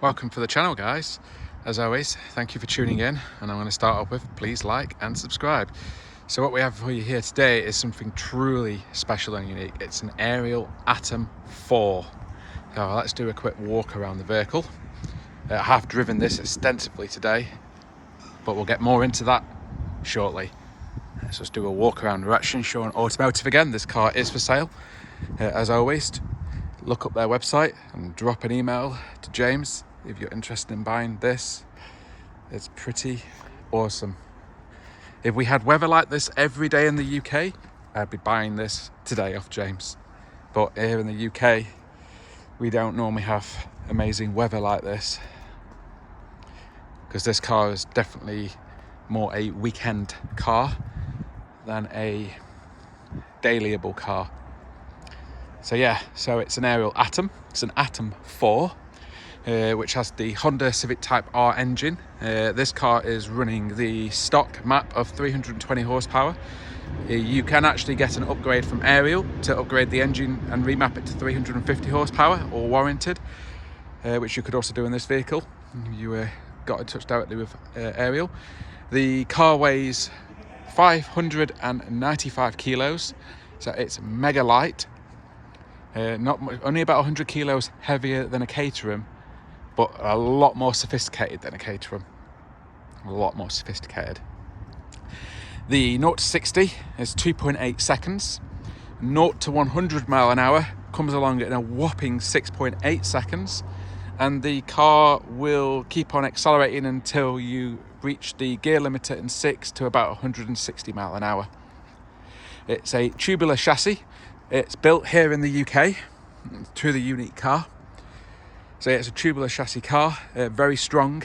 Welcome to the channel, guys. As always, thank you for tuning in, and I'm going to start off with please like and subscribe. So what we have for you here today is something truly special and unique. It's an aerial Atom 4. So let's do a quick walk around the vehicle. I have driven this extensively today, but we'll get more into that shortly. Let's just do a walk around direction, showing automotive again. This car is for sale. As always, look up their website and drop an email to James if you're interested in buying this. It's pretty awesome. If we had weather like this every day in the UK, I'd be buying this today off James. But here in the UK, we don't normally have amazing weather like this, because this car is definitely more a weekend car than a dailyable car. So yeah, so it's an aerial Atom. It's an Atom 4, which has the Honda Civic Type R engine. This car is running the stock map of 320 horsepower. You can actually get an upgrade from aerial to upgrade the engine and remap it to 350 horsepower, or warranted, which you could also do in this vehicle. You got in touch directly with aerial. The car weighs 595 kilos, so it's mega light. Only about 100 kilos heavier than a Caterham, but a lot more sophisticated than a Caterham. A lot more sophisticated. The 0 to 60 is 2.8 seconds. 0 to 100 mile an hour comes along in a whopping 6.8 seconds. And the car will keep on accelerating until you reach the gear limiter in 6 to about 160 mile an hour. It's a tubular chassis. It's built here in the UK. It's a truly unique car. So it's a tubular chassis car, very strong,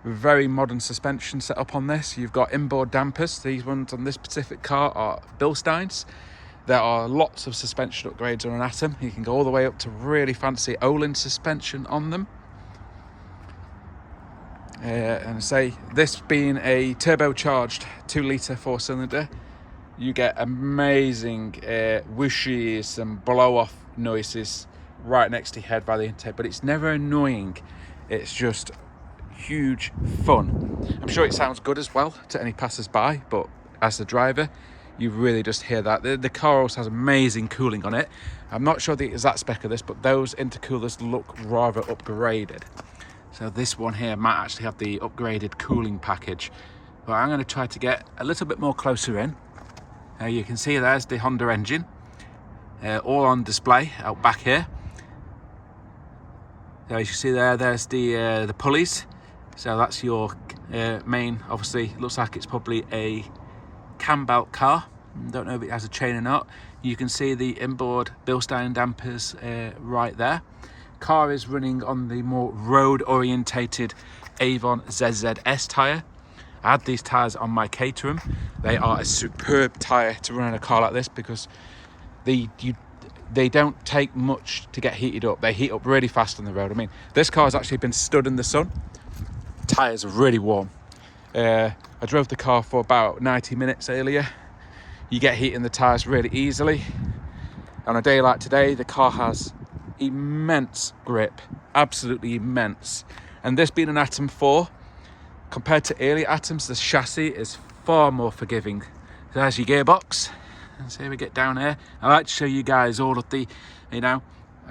very modern suspension set up on this. You've got inboard dampers. These ones on this specific car are Bilsteins. There are lots of suspension upgrades on an Atom. You can go all the way up to really fancy Olin suspension on them. And say this being a turbocharged 2-litre 4-cylinder, you get amazing whooshes and blow-off noises right next to your head by the intake, but it's never annoying. It's just huge fun. I'm sure it sounds good as well to any passers-by, but as the driver, you really just hear that. The car also has amazing cooling on it. I'm not sure the exact spec of this, but those intercoolers look rather upgraded. So this one here might actually have the upgraded cooling package, but I'm going to try to get a little bit more closer in. You can see there's the Honda engine, all on display out back here. So as you see there's the pulleys. So that's your main, obviously, looks like it's probably a cam belt car. Don't know if it has a chain or not. You can see the inboard Bilstein dampers right there. Car is running on the more road-orientated Avon ZZS tyre. I had these tyres on my Caterham. They are a superb tyre to run in a car like this, because they don't take much to get heated up. They heat up really fast on the road. I mean, this car has actually been stood in the sun. Tyres are really warm. I drove the car for about 90 minutes earlier. You get heat in the tyres really easily. On a day like today, the car has immense grip, absolutely immense. And this being an Atom 4, compared to earlier Atoms, the chassis is far more forgiving. So there's your gearbox. And so we get down here. I like to show you guys all of the, I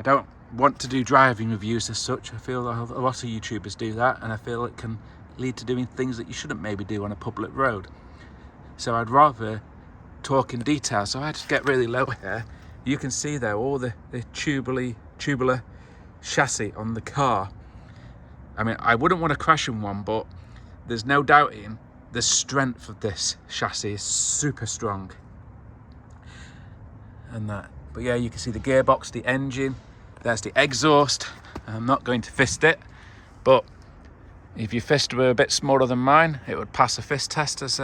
don't want to do driving reviews as such. I feel a lot of YouTubers do that, and I feel it can lead to doing things that you shouldn't maybe do on a public road. So I'd rather talk in detail. So I just get really low here. You can see there all the tubular chassis on the car. I mean, I wouldn't want to crash in one, but there's no doubting the strength of this chassis is super strong. And that, but yeah, you can see the gearbox, the engine, there's the exhaust. I'm not going to fist it, but if your fist were a bit smaller than mine, it would pass a fist test, as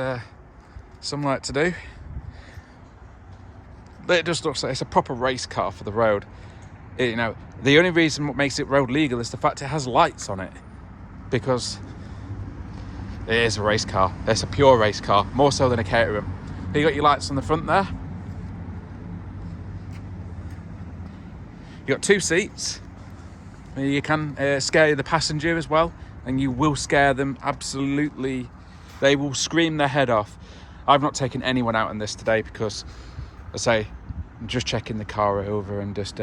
some like to do. But it just looks like it's a proper race car for the road. The only reason what makes it road legal is the fact it has lights on it, because it is a race car. It's a pure race car, more so than a Caterham. You got your lights on the front there. You got 2 seats. You can scare the passenger as well, and you will scare them absolutely. They will scream their head off. I've not taken anyone out in this today because, I say, I'm just checking the car over and just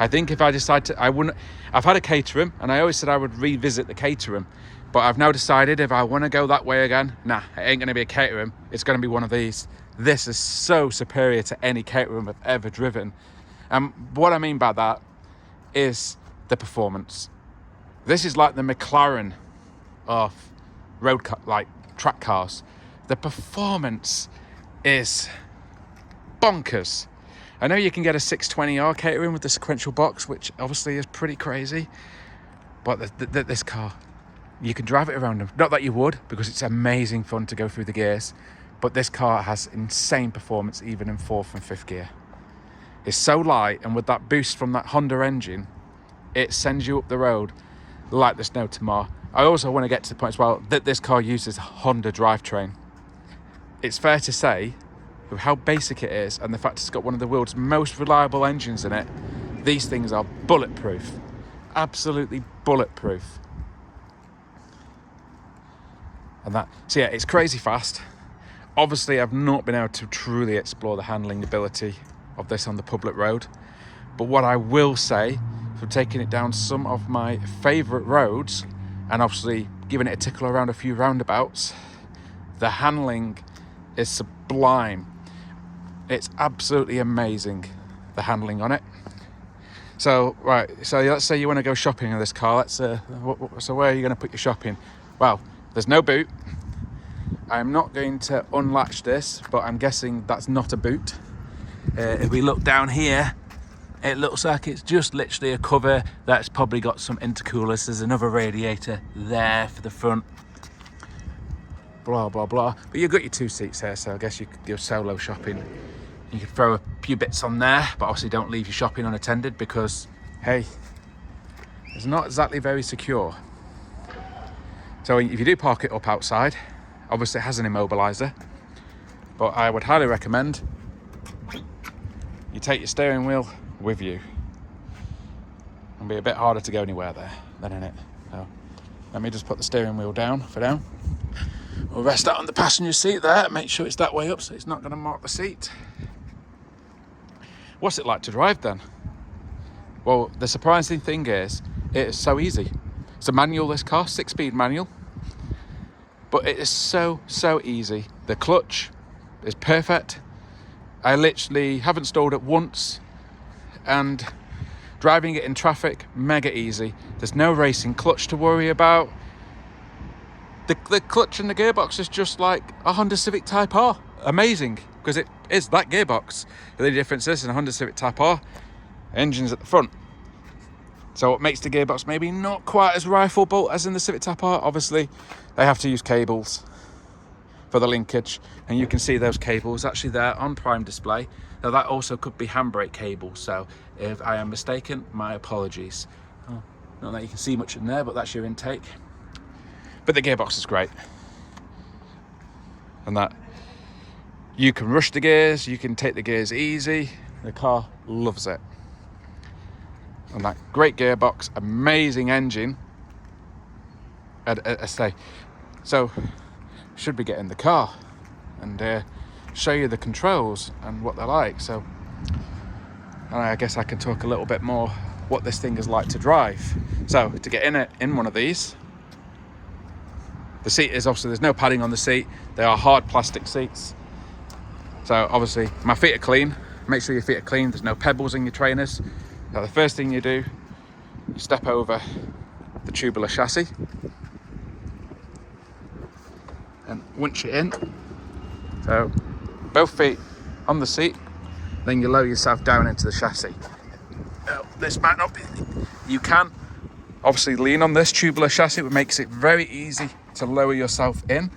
I think if I decide to, I wouldn't. I've had a Caterham, and I always said I would revisit the Caterham, but I've now decided if I want to go that way again, nah, it ain't going to be a Caterham. It's going to be one of these. This is so superior to any Caterham I've ever driven. And what I mean by that is the performance. This is like the McLaren of track cars. The performance is bonkers. I know you can get a 620R Caterham with the sequential box, which obviously is pretty crazy, but this car, you can drive it around them. Not that you would, because it's amazing fun to go through the gears, but this car has insane performance even in 4th and 5th gear. It's so light, and with that boost from that Honda engine, it sends you up the road like there's no tomorrow. I also want to get to the point as well that this car uses a Honda drivetrain. It's fair to say, with how basic it is and the fact it's got one of the world's most reliable engines in it, these things are bulletproof. Absolutely bulletproof. And so yeah, it's crazy fast. Obviously, I've not been able to truly explore the handling ability of this on the public road. But what I will say, from taking it down some of my favourite roads, and obviously giving it a tickle around a few roundabouts, the handling is sublime. It's absolutely amazing, the handling on it. So, right, so let's say you want to go shopping in this car. So where are you going to put your shopping? Well, there's no boot. I'm not going to unlatch this, but I'm guessing that's not a boot. If we look down here, it looks like it's just literally a cover that's probably got some intercoolers. There's another radiator there for the front. Blah, blah, blah. But you've got your 2 seats here, so I guess you could go solo shopping. You could throw a few bits on there, but obviously don't leave your shopping unattended because, hey, it's not exactly very secure. So if you do park it up outside, obviously it has an immobiliser, but I would highly recommend you take your steering wheel with you. It'll be a bit harder to go anywhere there than in it. So let me just put the steering wheel down for now. We'll rest that on the passenger seat there, make sure it's that way up so it's not going to mark the seat. What's it like to drive then? Well, the surprising thing is, it is so easy. It's a manual, this car, 6-speed manual, but it is so easy. The clutch is perfect. I literally haven't stalled it once, and driving it in traffic, mega easy. There's no racing clutch to worry about. The clutch and the gearbox is just like a Honda Civic Type R. Amazing, because it is that gearbox. The only difference is in a Honda Civic Type R, engine's at the front. So what makes the gearbox maybe not quite as rifle bolt as in the Civic Type R, obviously they have to use cables for the linkage, and you can see those cables actually there on prime display. Now that also could be handbrake cables, so if I am mistaken, my apologies. Not that you can see much in there, but that's your intake. But the gearbox is great, and that you can rush the gears, you can take the gears easy. The car loves it. And that great gearbox, amazing engine. I say, so should we get in the car and show you the controls and what they're like? So, and I guess I can talk a little bit more what this thing is like to drive. So to get in one of these, the seat is obviously, there's no padding on the seat. They are hard plastic seats. So obviously my feet are clean. Make sure your feet are clean. There's no pebbles in your trainers. Now the first thing you do, you step over the tubular chassis and winch it in. So both feet on the seat, then you lower yourself down into the chassis. Now, this might not be, you can obviously lean on this tubular chassis, which makes it very easy to lower yourself in.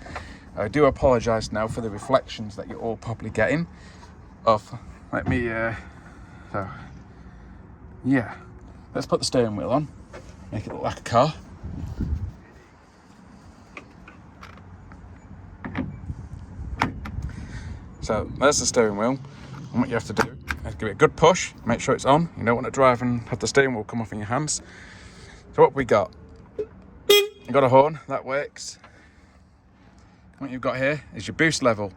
I do apologise now for the reflections that you're all probably getting of, let me, so, yeah, let's put the steering wheel on, make it look like a car. So there's the steering wheel, and what you have to do give it a good push, make sure it's on. You don't want to drive and have the steering wheel come off in your hands. So what we got? You got a horn, that works. What you've got here is your boost level.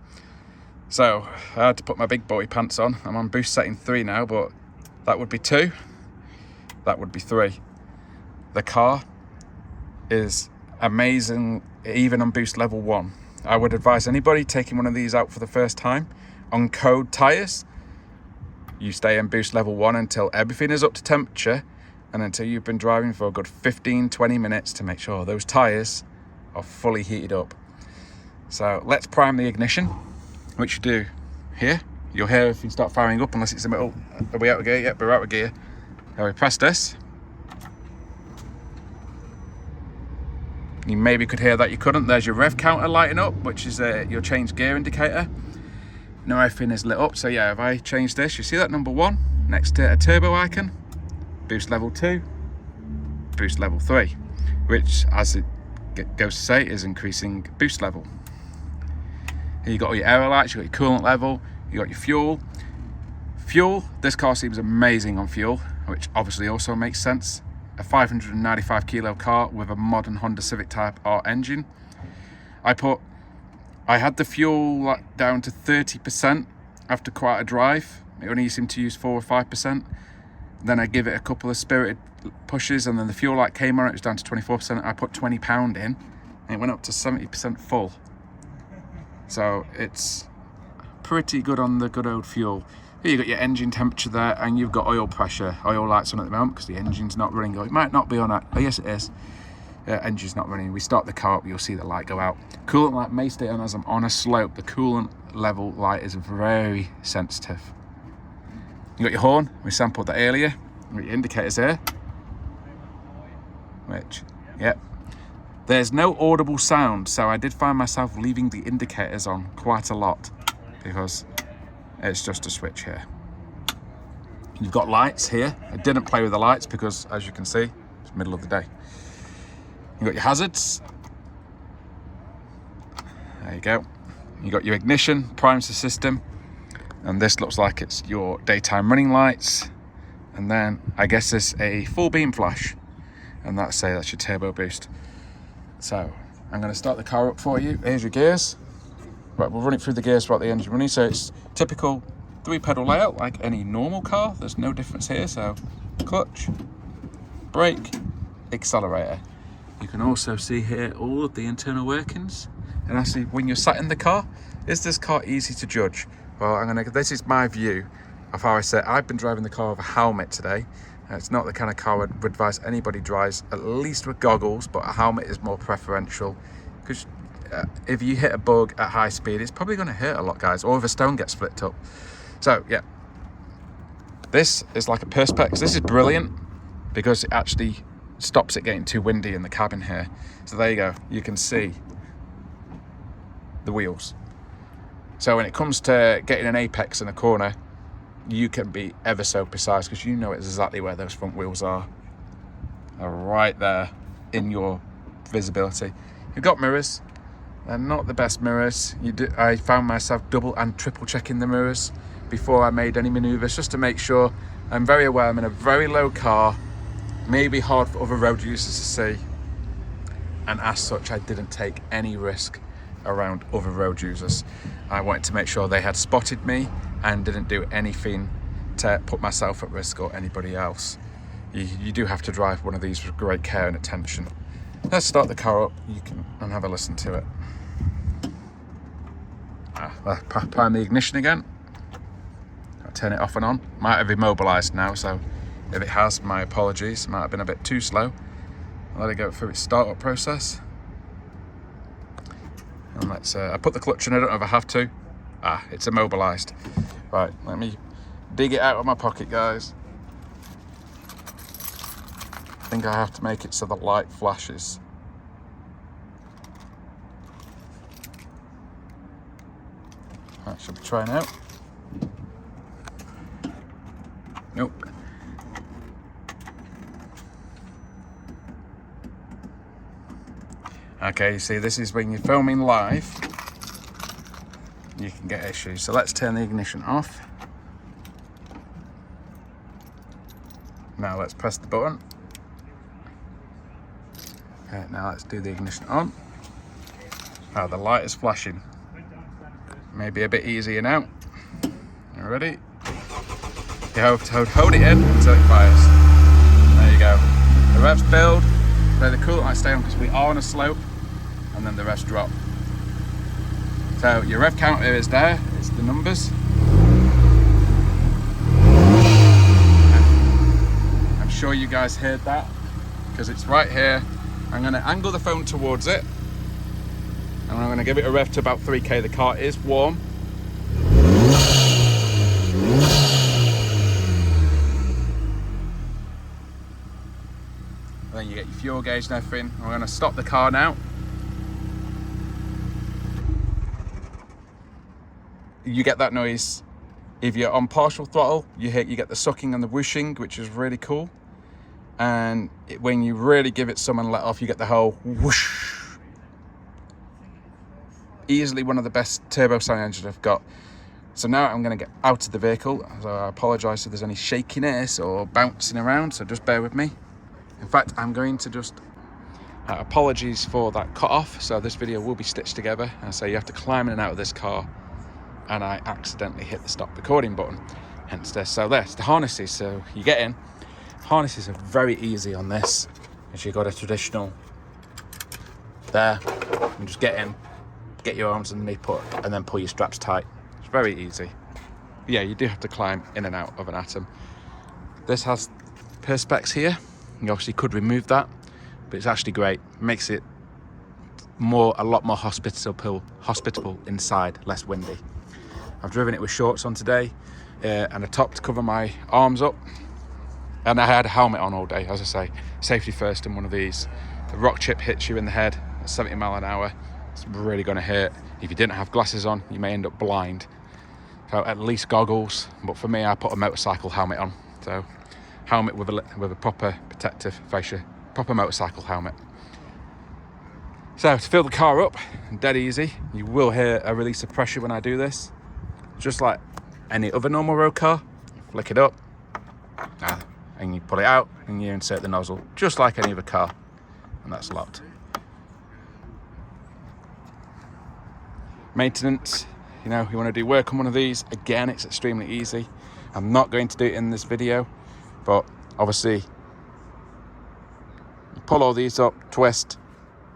So I had to put my big boy pants on. I'm on boost setting 3 now, but that would be 2. That would be 3. The car is amazing, even on boost level 1. I would advise anybody taking one of these out for the first time on code tyres, you stay in boost level 1 until everything is up to temperature and until you've been driving for a good 15-20 minutes to make sure those tyres are fully heated up. So let's prime the ignition, which you do here. You'll hear if you start firing up, unless it's in the middle. Are we out of gear? Yep, we're out of gear. Now we press this. You maybe could hear that, you couldn't. There's your rev counter lighting up, which is your change gear indicator. Now everything is lit up. So yeah, if I change this, you see that number 1 next to a turbo icon, boost level 2, boost level 3, which, as it goes to say, is increasing boost level. Here you got all your aero lights, you got your coolant level, you got your fuel. Fuel, this car seems amazing on fuel, which obviously also makes sense. A 595 kilo car with a modern Honda Civic Type R engine. I had the fuel down to 30% after quite a drive. It only seemed to use 4 or 5%. Then I give it a couple of spirited pushes, and then the fuel light came on, it was down to 24%. I put £20 in, and it went up to 70% full. So it's pretty good on the good old fuel. Here you got your engine temperature there, and you've got oil pressure. Oil lights on at the moment because the engine's not running. It might not be on that. Oh yes, it is. Engine's not running. We start the car up, you'll see the light go out. Coolant light may stay on as I'm on a slope. The coolant level light is very sensitive. You got your horn. We sampled that earlier. You got your indicators here. Which, yep. There's no audible sound, so I did find myself leaving the indicators on quite a lot because it's just a switch here. You've got lights here. I didn't play with the lights because, as you can see, it's the middle of the day. You've got your hazards. There you go. You've got your ignition, primes the system. And this looks like it's your daytime running lights. And then I guess it's a full beam flash. And that's your turbo boost. So I'm going to start the car up for you. Here's your gears. Right, we'll run it through the gears throughout the engine running. So it's typical 3-pedal layout like any normal car. There's no difference here. So clutch, brake, accelerator. You can also see here all of the internal workings. And actually, when you're sat in the car, is this car easy to judge? Well, this is my view of how I say it. I've been driving the car with a helmet today. It's not the kind of car I'd advise anybody drives, at least with goggles, but a helmet is more preferential. Because if you hit a bug at high speed, it's probably going to hurt a lot, guys, or if a stone gets flipped up. So, yeah. This is like a perspex. This is brilliant because it actually stops it getting too windy in the cabin here. So there you go. You can see the wheels. So when it comes to getting an apex in a corner, you can be ever so precise because you know exactly where those front wheels are. They're right there in your visibility. You've got mirrors. They're not the best mirrors. I found myself double and triple checking the mirrors before I made any maneuvers just to make sure. I'm very aware I'm in a very low car. Maybe hard for other road users to see. And as such, I didn't take any risk around other road users. I wanted to make sure they had spotted me and didn't do anything to put myself at risk or anybody else. You do have to drive one of these with great care and attention. Let's start the car up and have a listen to it. Prime the ignition again. I'll turn it off and on. Might have immobilised now, so if it has, my apologies. It might have been a bit too slow. I'll let it go through its startup process. And I put the clutch in, I don't know if I have to. It's immobilised. Right, let me dig it out of my pocket, guys. I think I have to make it so the light flashes. That should be trying out. Nope. Okay, you see, this is when you're filming live, you can get issues. So let's turn the ignition off. Now let's press the button. Okay, now let's do the ignition on. Oh, the light is flashing. Maybe a bit easier now. You ready? You have to hold it in until it fires. There you go. The revs build, so the coolant light stay on because we are on a slope, and then the revs drop. So your rev counter is there, it's the numbers. I'm sure you guys heard that because it's right here. I'm going to angle the phone towards it, and I'm going to give it a rev to about 3k. The car is warm. And then you get your fuel gauge and everything. I'm going to stop the car now. You get that noise. If you're on partial throttle, you get the sucking and the whooshing, which is really cool. And when you really give it some and let off, you get the whole whoosh. Easily one of the best turbo sound engines I've got. So now I'm going to get out of the vehicle. So I apologise if there's any shakiness or bouncing around, so just bear with me. In fact, I'm going to just apologies for that cut off. So this video will be stitched together. And so you have to climb in and out of this car, and I accidentally hit the stop recording button. Hence this. So there's the harnesses. So you get in. Harnesses are very easy on this, as you've got a traditional there. You just get in, get your arms underneath, and then pull your straps tight. It's very easy. Yeah, you do have to climb in and out of an Atom. This has perspex here. You obviously could remove that, but it's actually great. It makes it a lot more hospitable inside, less windy. I've driven it with shorts on today and a top to cover my arms up. And I had a helmet on all day, as I say. Safety first in one of these. The rock chip hits you in the head at 70 mile an hour. It's really going to hurt. If you didn't have glasses on, you may end up blind. So at least goggles. But for me, I put a motorcycle helmet on. So helmet with a proper protective fascia, proper motorcycle helmet. So to fill the car up, dead easy. You will hear a release of pressure when I do this. Just like any other normal road car. Flick it up. And you pull it out and you insert the nozzle just like any other car, and that's locked. Maintenance, you know, you want to do work on one of these, again, it's extremely easy. I'm not going to do it in this video, but obviously you pull all these up, twist,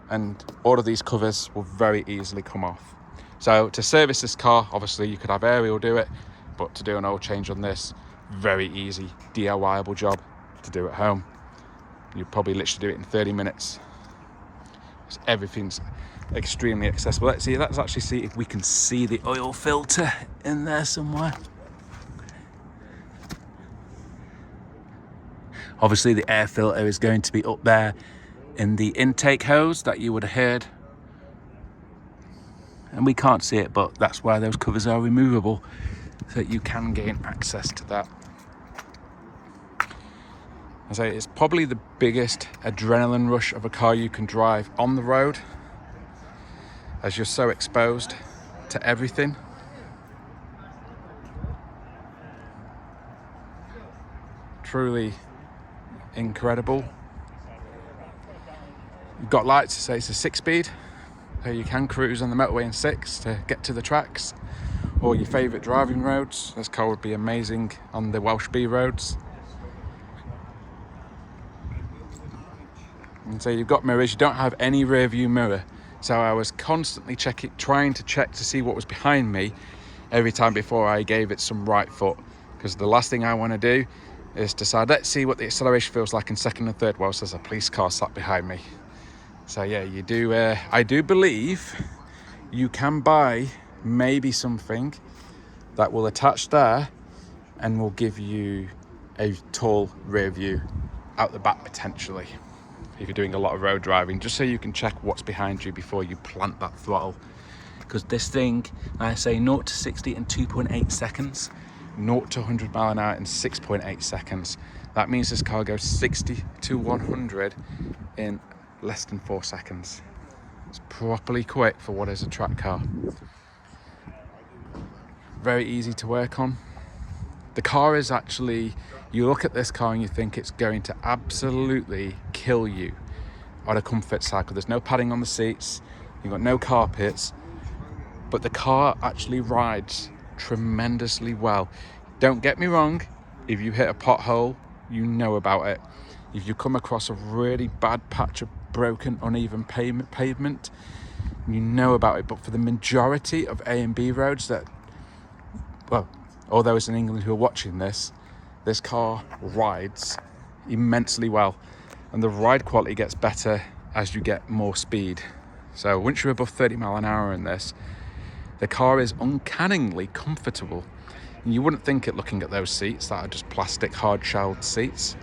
and all of these covers will very easily come off. So to service this car, obviously you could have Ariel do it, but to do an oil change on this, very easy DIY-able job to do at home. You probably literally do it in 30 minutes. So everything's extremely accessible. Let's actually see if we can see the oil filter in there somewhere. Obviously the air filter is going to be up there in the intake hose that you would have heard. And we can't see it, but that's why those covers are removable, so that you can gain access to that. I say it's probably the biggest adrenaline rush of a car you can drive on the road, as you're so exposed to everything. Truly incredible. You've got lights to say it's a 6-speed, so you can cruise on the motorway in 6 to get to the tracks or your favourite driving roads. This car would be amazing on the Welsh B roads. And so you've got mirrors, you don't have any rear view mirror. So I was constantly trying to check to see what was behind me every time before I gave it some right foot. Because the last thing I want to do is decide, let's see what the acceleration feels like in second and third whilst there's a police car sat behind me. So yeah, you do. I do believe you can buy maybe something that will attach there and will give you a tall rear view out the back potentially, if you're doing a lot of road driving, just so you can check what's behind you before you plant that throttle. Because this thing, I say 0 to 60 in 2.8 seconds, 0 to 100 mile an hour in 6.8 seconds. That means this car goes 60 to 100 in less than 4 seconds. It's properly quick for what is a track car. Very easy to work on. The car is actually, you look at this car and you think it's going to absolutely kill you on a comfort cycle. There's no padding on the seats, you've got no carpets, but the car actually rides tremendously well. Don't get me wrong, if you hit a pothole, you know about it. If you come across a really bad patch of broken, uneven pavement, you know about it. But for the majority of A and B roads that, well, all those in England who are watching this car rides immensely well. And the ride quality gets better as you get more speed. So once you're above 30 mile an hour in this, the car is uncannily comfortable. And you wouldn't think it looking at those seats that are just plastic hard-shelled seats.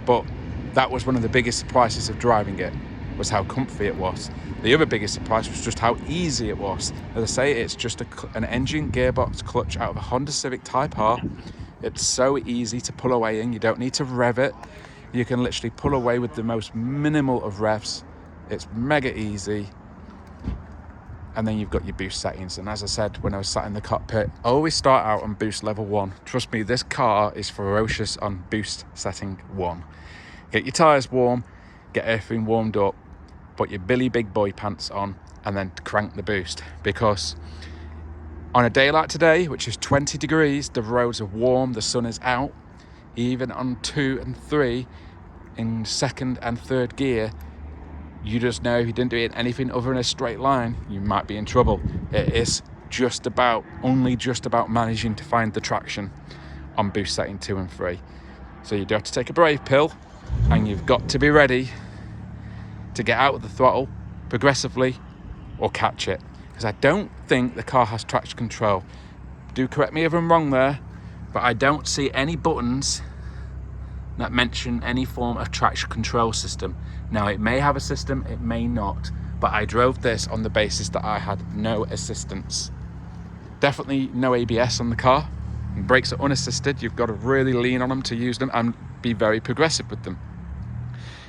But that was one of the biggest surprises of driving it, was how comfy it was. The other biggest surprise was just how easy it was. As I say, it's just an engine, gearbox, clutch out of a Honda Civic Type R. It's so easy to pull away in. You don't need to rev it. You can literally pull away with the most minimal of revs. It's mega easy. And then you've got your boost settings. And as I said, when I was sat in the cockpit, I always start out on boost level 1. Trust me, this car is ferocious on boost setting 1. Get your tyres warm, get everything warmed up, put your Billy Big Boy pants on, and then crank the boost. Because on a day like today, which is 20 degrees, the roads are warm, the sun is out. Even on 2 and 3 in second and third gear, you just know if you didn't do it anything other than a straight line, you might be in trouble. It is only just about managing to find the traction on boost setting 2 and 3. So you do have to take a brave pill, and you've got to be ready to get out of the throttle progressively or catch it. Because I don't think the car has traction control. Do correct me if I'm wrong there, but I don't see any buttons that mention any form of traction control system. Now, it may have a system, it may not, but I drove this on the basis that I had no assistance. Definitely no ABS on the car. Brakes are unassisted. You've got to really lean on them to use them and be very progressive with them.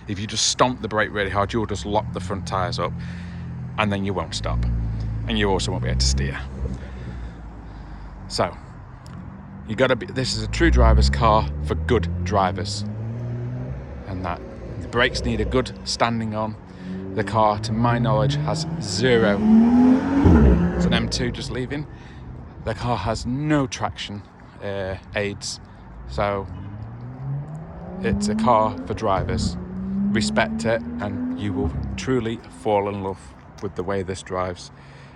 If you just stomp the brake really hard, you'll just lock the front tyres up, and then you won't stop. And you also won't be able to steer. So, this is a true driver's car for good drivers. And that the brakes need a good standing on. The car, to my knowledge, has 0. It's an M2 just leaving. The car has no traction aids. So it's a car for drivers. Respect it, and you will truly fall in love with the way this drives.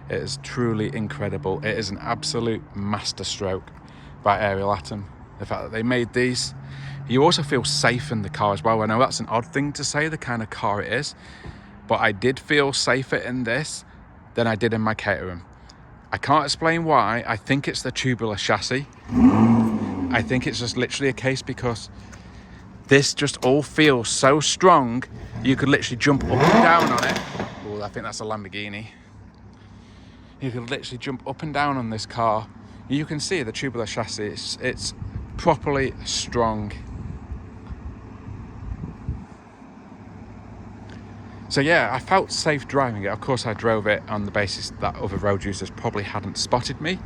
It is truly incredible. It is an absolute masterstroke by Ariel Atom. The fact that they made these. You also feel safe in the car as well. I know that's an odd thing to say, the kind of car it is, but I did feel safer in this than I did in my Caterham. I can't explain why. I think it's the tubular chassis. I think it's just literally a case because this just all feels so strong, you could literally jump up and down on it. Oh, I think that's a Lamborghini. You could literally jump up and down on this car. You can see the tubular chassis, it's properly strong. So yeah, I felt safe driving it. Of course, I drove it on the basis that other road users probably hadn't spotted me,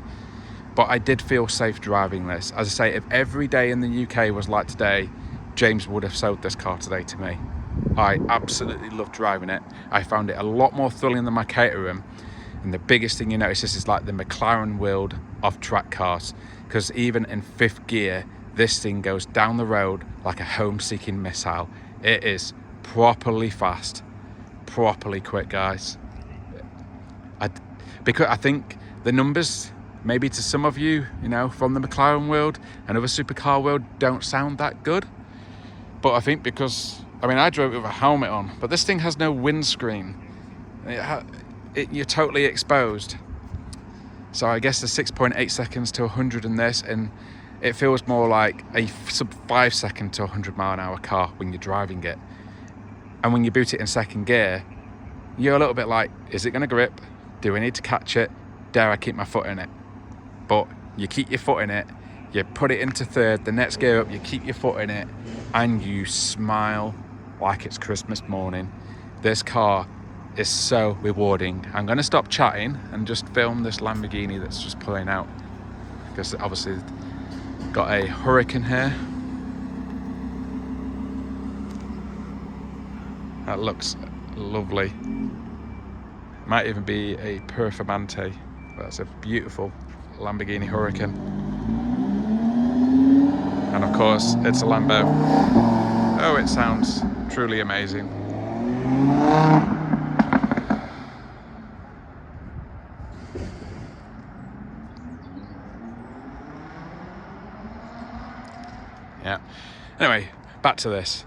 but I did feel safe driving this. As I say, if every day in the UK was like today, James would have sold this car today to me. I absolutely loved driving it. I found it a lot more thrilling than my Caterham. And the biggest thing you notice, this is like the McLaren world of track cars, because even in 5th gear, this thing goes down the road like a home-seeking missile. It is properly fast, properly quick, guys. Because I think the numbers, maybe to some of you, from the McLaren world and other supercar world, don't sound that good. But I think because, I drove it with a helmet on, but this thing has no windscreen. You're totally exposed. So I guess the 6.8 seconds to 100 in this, and it feels more like a sub 5 second to 100 mile an hour car when you're driving it. And when you boot it in 2nd gear, you're a little bit like, is it going to grip? Do I need to catch it? Dare I keep my foot in it? But you keep your foot in it, you put it into 3rd, the next gear up, you keep your foot in it, and you smile like it's Christmas morning. This car is so rewarding. I'm going to stop chatting and just film this Lamborghini that's just pulling out, because obviously Got a Hurricane here. That looks lovely. Might even be a Performante. That's a beautiful Lamborghini Hurricane. And of course, it's a Lambo. Oh, it sounds truly amazing. Yeah. Anyway, back to this.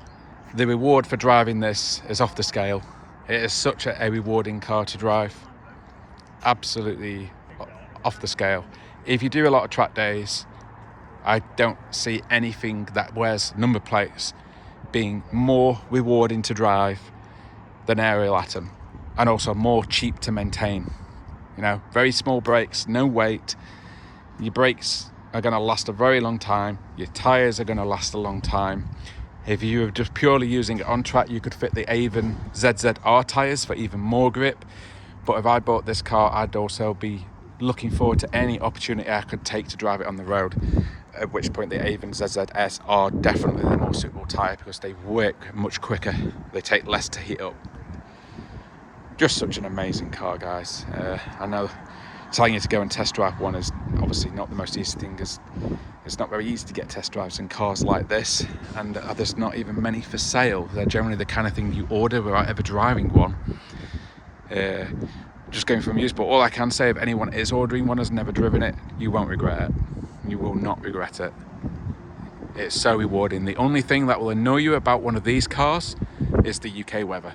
The reward for driving this is off the scale. It is such a rewarding car to drive. Absolutely off the scale. If you do a lot of track days, I don't see anything that wears number plates being more rewarding to drive than aerial atom, and also more cheap to maintain. You know, very small brakes, no weight. Your brakes are going to last a very long time. Your tyres are going to last a long time. If you were just purely using it on track, you could fit the Avon ZZR tyres for even more grip. But if I bought this car, I'd also be looking forward to any opportunity I could take to drive it on the road. At which point the Avon ZZS are definitely the more suitable tyre because they work much quicker. They take less to heat up. Just such an amazing car, guys. I know telling you to go and test drive one is obviously not the most easy thing. It's not very easy to get test drives in cars like this, and there's not even many for sale. They're generally the kind of thing you order without ever driving one. Just going from use, but all I can say, if anyone is ordering one, has never driven it, you won't regret it. You will not regret it. It's so rewarding. The only thing that will annoy you about one of these cars is the UK weather,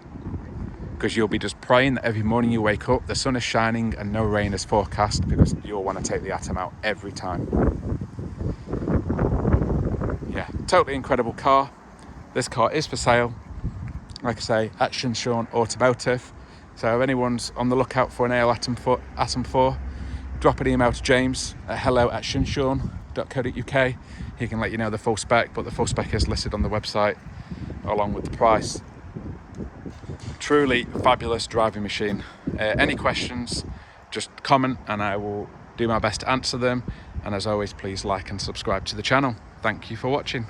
because you'll be just praying that every morning you wake up, the sun is shining and no rain is forecast, because you'll want to take the Atom out every time. Yeah, totally incredible car. This car is for sale, like I say, at Shunshawn Automotive. So if anyone's on the lookout for an AL Atom 4, drop an email to James at hello@shunshawn.co.uk. He can let you know the full spec, but the full spec is listed on the website along with the price. Truly fabulous driving machine. Any questions, just comment and I will do my best to answer them. And as always, please like and subscribe to the channel. Thank you for watching.